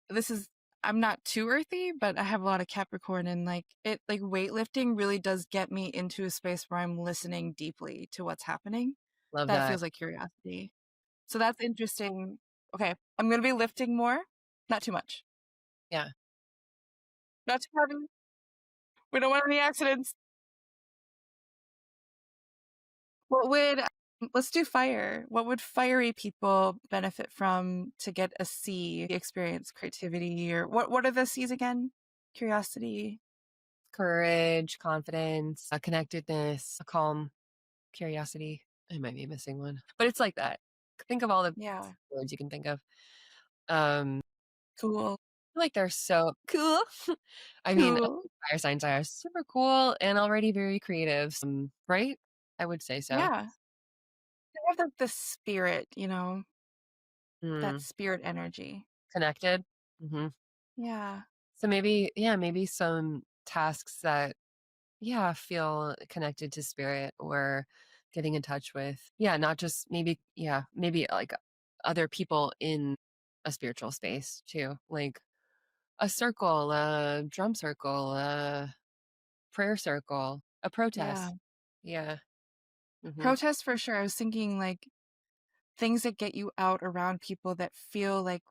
this is I'm not too earthy, but I have a lot of Capricorn and like it like weightlifting really does get me into a space where I'm listening deeply to what's happening. Love That that. feels like curiosity. So that's interesting. Okay, I'm gonna be lifting more, not too much, Yeah. not too heavy. We don't want any accidents. What would let's do fire. What would fiery people benefit from to get a C experience? Creativity or what are the C's again? Curiosity. Courage, confidence, a connectedness, a calm, curiosity. I might be missing one, but it's like that. Think of all the Yeah. words you can think of. Um, Cool. I feel like they're so cool. I mean, Cool. fire signs are super cool and already very creative, right? I would say so. Yeah. They have the spirit, that Mm, spirit energy. connected. Hmm. Yeah. So maybe, yeah, maybe some tasks that, yeah, feel connected to spirit or getting in touch with, yeah, not just maybe, yeah, maybe like other people in a spiritual space too, like a circle, a drum circle, a prayer circle, a Yeah. protest. Yeah. Protest for sure. I was thinking like things that get you out around people that feel like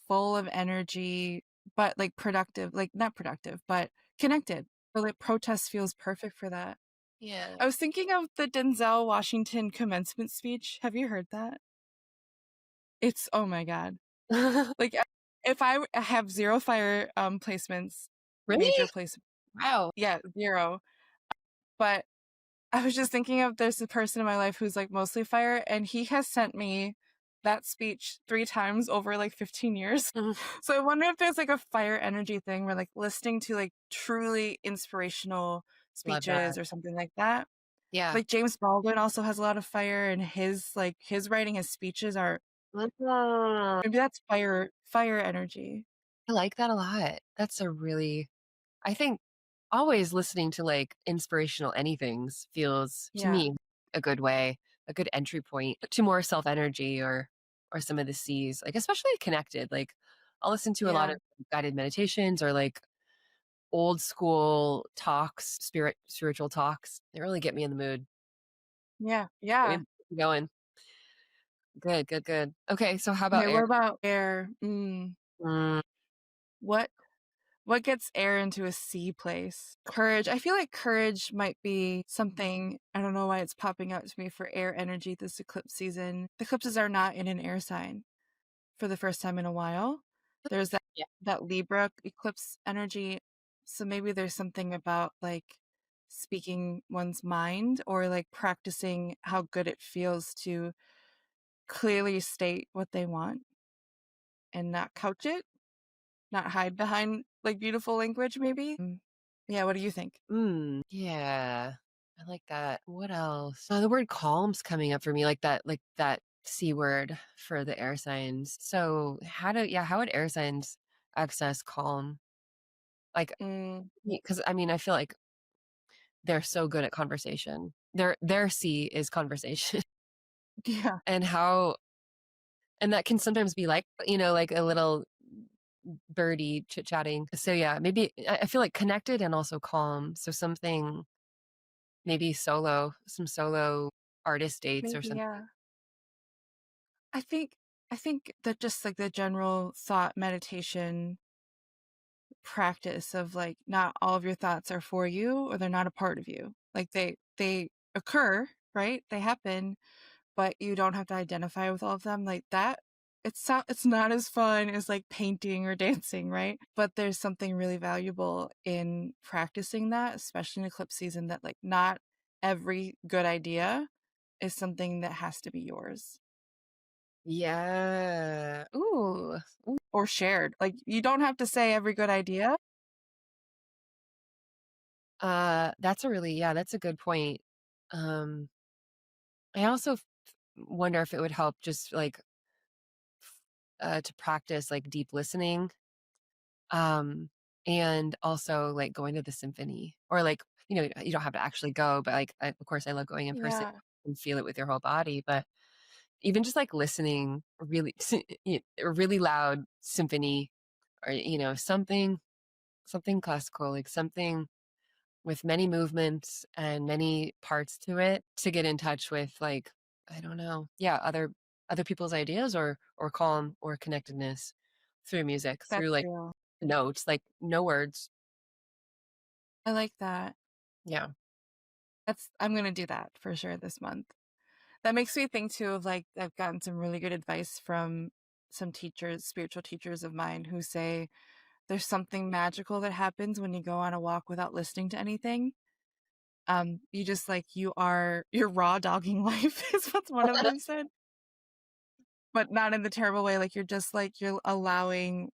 full of energy, but like productive, like not productive, but connected. So like protest feels perfect for that. Yeah. I was thinking of the Denzel Washington commencement speech. Have you heard that? It's, oh my God. Like if I have zero fire placements, major Really? place, Wow. yeah, zero. But I was just thinking of there's a person in my life who's like mostly fire, and he has sent me that speech 3 times over like 15 years. Mhm. So I wonder if there's like a fire energy thing where like listening to like truly inspirational Love that. speeches or something like that. Yeah. Like James Baldwin also has a lot of fire, and his writing, his speeches are Ah, maybe that's fire energy. I like that a lot. That's a really, I think always listening to like inspirational anythings feels to Yeah. me a good way, a good entry point to more self energy or some of the C's, like especially connected. Like I'll listen to a lot Yeah. of guided meditations or like old school talks, spiritual talks. They really get me in the mood. Yeah. Get Yeah. me going. Good, good, good. Okay, so how about Okay, air? what about air? Mm, What What gets air into a sea place? Courage. I feel like courage might be something. I don't know why it's popping out to me for air energy this eclipse season. The eclipses are not in an air sign for the first time in a while. There's yeah. that Libra eclipse energy. So maybe there's something about like speaking one's mind or like practicing how good it feels to clearly state what they want and not couch it, not hide behind like beautiful language maybe. Yeah, what do you think? Yeah. I like that. What else? The word calm's coming up for me, like that C word for the air signs. So how would air signs access calm? Like, Mm, because I mean, I feel like they're so good at conversation. Their C is conversation. yeah, And how, and that can sometimes be like, like a little birdie chit chatting. So yeah, maybe I feel like connected and also calm. So something maybe some solo artist dates or maybe, something. yeah. I think I think that just like the general thought meditation practice of like not all of your thoughts are for you or they're not a part of you. Like they occur, right? They happen, but you don't have to identify with all of them like that. It's not as fun as like painting or dancing, right? But there's something really valuable in practicing that, especially in eclipse season, that like not every good idea is something that has to be yours Yeah. Ooh. or shared. Like you don't have to say every good idea. That's a really, yeah, that's a good point. Um, I also wonder if it would help just like to practice like deep listening. Um, and also like going to the symphony or like, you don't have to actually go, but like, of course I love going in person Yeah, and feel it with your whole body, but even just like listening really, a really loud symphony or, something classical, like something with many movements and many parts to it to get in touch with like, I don't know, yeah, other people's ideas or calm or connectedness through music, through that's like real. notes, like no words. I like that. Yeah. I'm gonna do that for sure this month. That makes me think too of like I've gotten some really good advice from some teachers, spiritual teachers of mine who say there's something magical that happens when you go on a walk without listening to anything. You just like you're raw dogging life is what one of them said, but not in the terrible way. Like you're just like you're allowing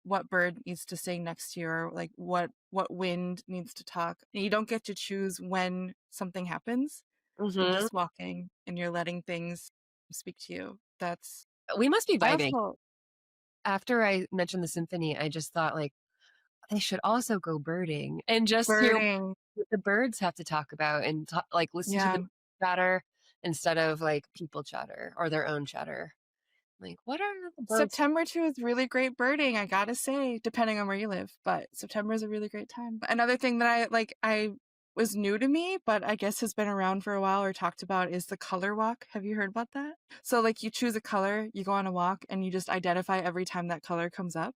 what bird needs to sing next to you or like what wind needs to talk. And you don't get to choose when something happens. You're Hmm. just walking and you're letting things speak to you. That's We must be I vibing. also After I mentioned the symphony, I just thought like they should also go birding and just hear Birding. what the birds have to talk about and like listen to Yeah. the chatter instead of like people chatter or their own chatter. Like, what are the birds? September too is really great birding, I gotta say, depending on where you live. But September is a really great time. But another thing that I was new to me, but I guess has been around for a while or talked about is the color walk. Have you heard about that? So like you choose a color, you go on a walk, and you just identify every time that color comes up.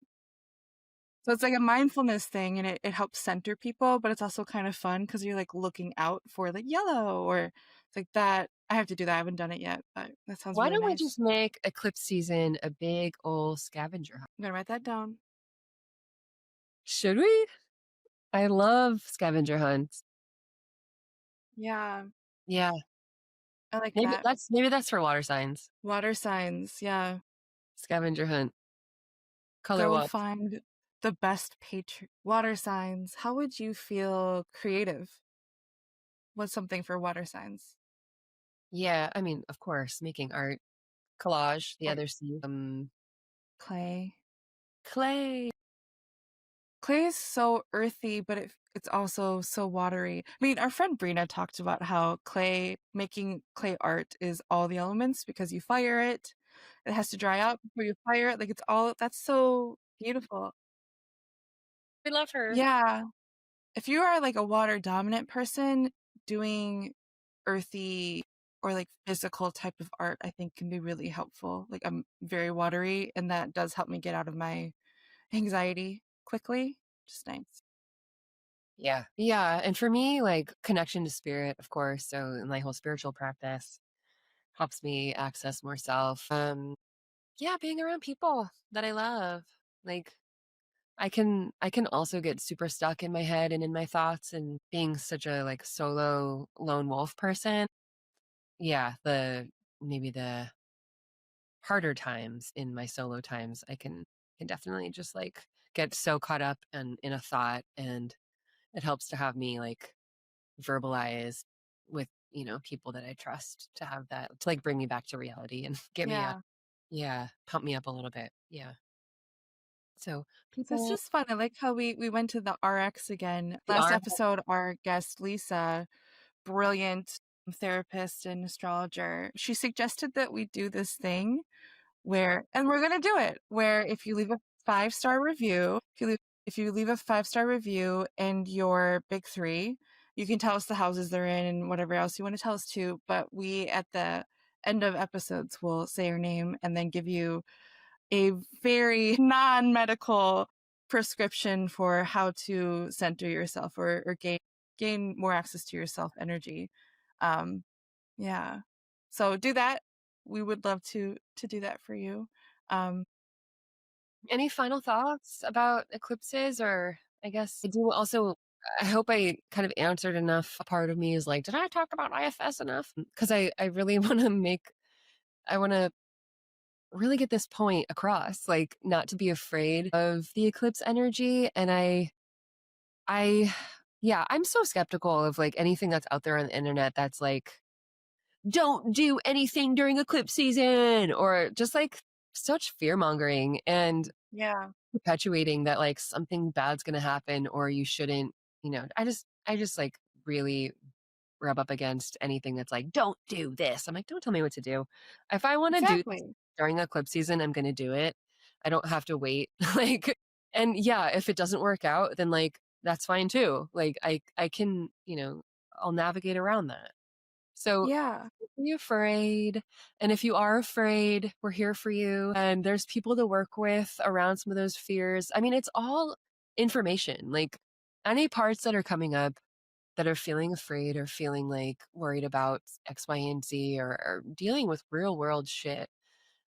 So it's like a mindfulness thing, and it helps center people, but it's also kind of fun because you're like looking out for like yellow or it's like that. I have to do that. I haven't done it yet, but that sounds Why really don't we nice. just make eclipse season a big old scavenger hunt? I'm gonna write that down. Should we? I love scavenger hunts. Yeah, Yeah, I like that. maybe that's for water signs. Water signs, yeah. Scavenger hunt, color Go walk. find the best water signs. How would you feel creative? What's something for water signs? Yeah, I mean, of course, making art, collage. The Art, other C, clay. clay. Clay is so earthy, but it's also so watery. I mean, our friend Brina talked about how making clay art is all the elements because you fire it. It has to dry out before you fire it. Like it's all, that's so beautiful. We love her. Yeah. If you are like a water dominant person, doing earthy or like physical type of art, I think can be really helpful. Like I'm very watery, and that does help me get out of my anxiety quickly. Just nice. Yeah. Yeah. And for me, like connection to spirit, of course. So in my whole spiritual practice helps me access more self. Yeah, being around people that I love. Like I can also get super stuck in my head and in my thoughts and being such a like solo lone wolf person. Yeah, the maybe the harder times in my solo times, I can definitely just like get so caught up in a thought, and it helps to have me like verbalize with, people that I trust to have that to like bring me back to reality and get me up. Yeah. Yeah, pump me up a little bit. Yeah. So It's people, just fun. I like how we went to the RX again. the Last R, episode, our guest Lisa, brilliant therapist and astrologer, she suggested that we do this thing where, and we're gonna do it, where if you leave a 5-star review, if you leave a 5-star review and your big three, you can tell us the houses they're in and whatever else you want to tell us too. But we at the end of episodes will say your name and then give you a very non-medical prescription for how to center yourself or gain more access to your self energy. Um, yeah. So do that. We would love to do that for you. Um, any final thoughts about eclipses? Or I guess I do also, I hope I kind of answered enough. A part of me is like, did I talk about IFS enough? Because I really want to I want to really get this point across, like not to be afraid of the eclipse energy. And I, yeah, I'm so skeptical of like anything that's out there on the internet that's like, don't do anything during eclipse season, or just like such fear mongering and yeah, perpetuating that like something bad's going to happen or you shouldn't, I just like really rub up against anything that's like, don't do this. I'm like, don't tell me what to do. If I want to do this exactly. during eclipse season, I'm going to do it. I don't have to wait. Like, and yeah, if it doesn't work out, then like, that's fine too. Like I can, I'll navigate around that. So Yeah, don't be afraid. And if you are afraid, we're here for you. And there's people to work with around some of those fears. I mean, it's all information. Like any parts that are coming up that are feeling afraid or feeling like worried about X, Y, and Z, or dealing with real world shit.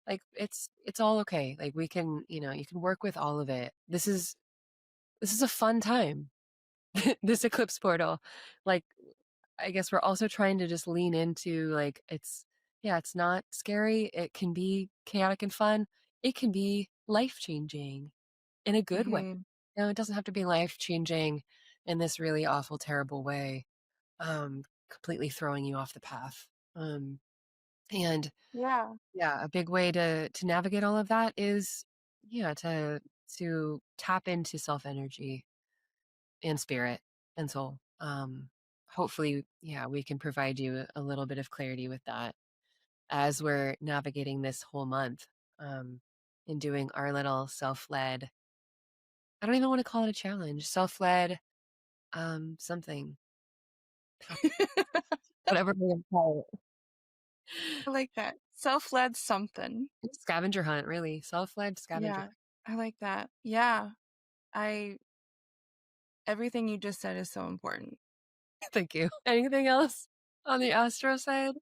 Like it's all okay. Like we can, you can work with all of it. This is a fun time. This eclipse portal. Like I guess we're also trying to just lean into like yeah, it's not scary. It can be chaotic and fun. It can be life changing in a good way. hmm, It doesn't have to be life changing in this really awful, terrible way, completely throwing you off the path. And yeah, yeah, a big way to navigate all of that is, yeah, to tap into self energy. and spirit and soul. Hopefully, yeah, we can provide you a little bit of clarity with that as we're navigating this whole month, and doing our little self-led, I don't even want to call it a challenge, self-led, something, whatever we're gonna call I like that. Self-led something. it. Scavenger hunt, really. Self-led scavenger Yeah, I like that. Yeah, I everything you just said is so important. hunt. Thank you. Anything else on the astro side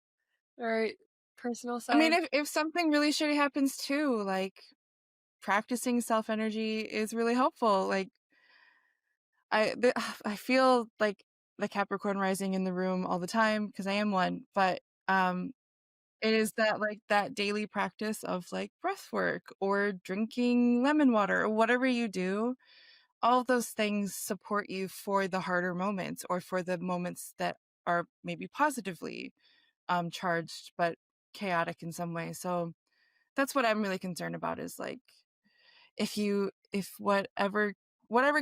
or personal I mean, side? if something really shitty happens too, like practicing self energy is really helpful. Like I feel like the Capricorn rising in the room all the time because I am one, but it is that like that daily practice of like breath work or drinking lemon water or whatever you do. All of those things support you for the harder moments or for the moments that are maybe positively charged but chaotic in some way. So that's what I'm really concerned about is like if whatever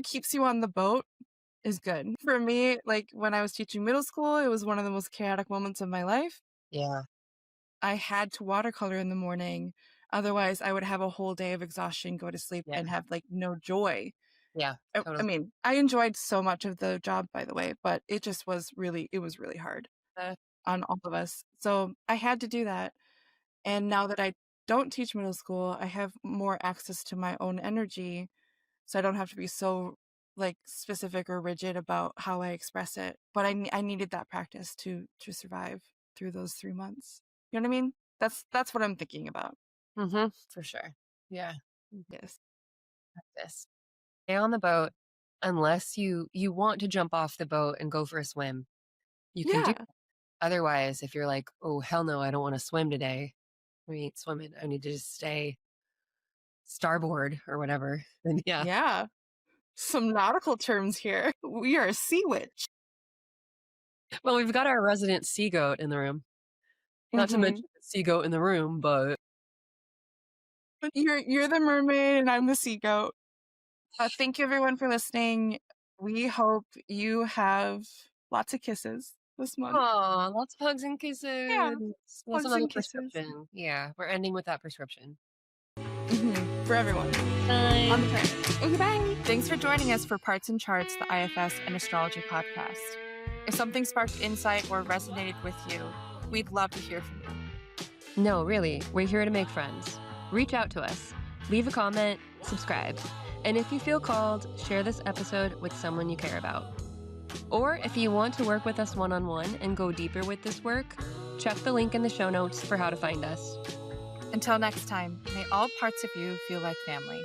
keeps you on the boat is good. For me, like when I was teaching middle school, it was one of the most chaotic moments of my life. Yeah, I had to watercolor in the morning. Otherwise, I would have a whole day of exhaustion, go to sleep, yeah, and have like no joy. yeah, I totally. mean, I enjoyed so much of the job, by the way, but it was really hard Uh, on all of us. So I had to do that. And now that I don't teach middle school, I have more access to my own energy. So I don't have to be so like specific or rigid about how I express it. But I needed that practice to survive through those 3 months. You know what I mean? That's what I'm thinking about. for sure. Yeah. Yes. This. Stay on the boat unless you want to jump off the boat and go for a swim. You can do Yeah. otherwise if you're like, "Oh, hell no, I don't want to swim today. I ain't swimming. I need to just stay starboard or whatever." Then yeah. Yeah. Some nautical terms here. We are a sea witch. Well, we've got our resident sea goat in the room. Not to Hmm. mention the sea goat in the room, but You're the mermaid and I'm the sea goat. Thank you everyone for listening. We hope you have lots of kisses this month. oh, lots of hugs and Yeah, kisses. That's hugs another and kisses. prescription. Yeah, we're ending with that prescription. For everyone on the Time. planet. Okay, bye. Thanks for joining us for Parts and Charts, the IFS and Astrology podcast. If something sparked insight or resonated with you, we'd love to hear from you. No, really, we're here to make friends. Reach out to us, leave a comment, subscribe, and if you feel called, share this episode with someone you care about. Or if you want to work with us one-on-one and go deeper with this work, check the link in the show notes for how to find us. Until next time, may all parts of you feel like family.